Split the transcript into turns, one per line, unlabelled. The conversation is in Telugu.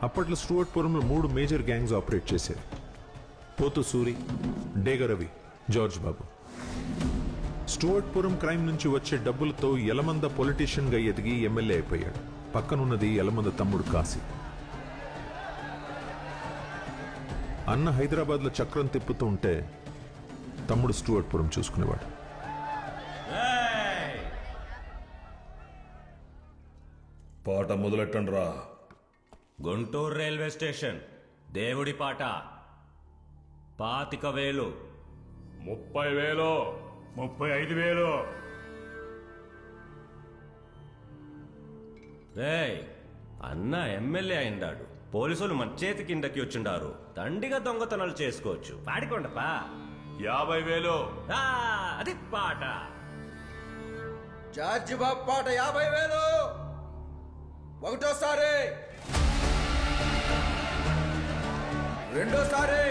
అప్పట్లో స్టూవర్ట్పురంలో 3 మేజర్ గ్యాంగ్స్ ఆపరేట్ చేసేవి. పోతు సూరి, డేగరవి, జార్జ్ బాబు. స్టూవర్ట్పురం క్రైమ్ నుంచి వచ్చే డబ్బులతో యలమంద పొలిటీషియన్ గా ఎదిగి ఎమ్మెల్యే అయిపోయాడు. పక్కనున్నది యలమంద తమ్ముడు కాశీ. అన్న హైదరాబాద్ లో చక్రం తిప్పుతూ ఉంటే తమ్ముడు స్టూవర్ట్పురం చూసుకునేవాడు.
పాట మొదలెట్టండ్రా.
గుంటూరు రైల్వే స్టేషన్ దేవుడి పాట 25,000.
30,000.
35,000.
రేయ్, అన్న ఎమ్మెల్యే అయిందాడు. పోలీసులు మన చేతి కిందకి వచ్చిండారు. దండిగా దొంగతనాలు చేసుకోవచ్చు. పాడికొండపా
50,000.
అది పాట.
జార్జి బాబు పాట 50,000. ఒకటోసారి, రెండోసారి,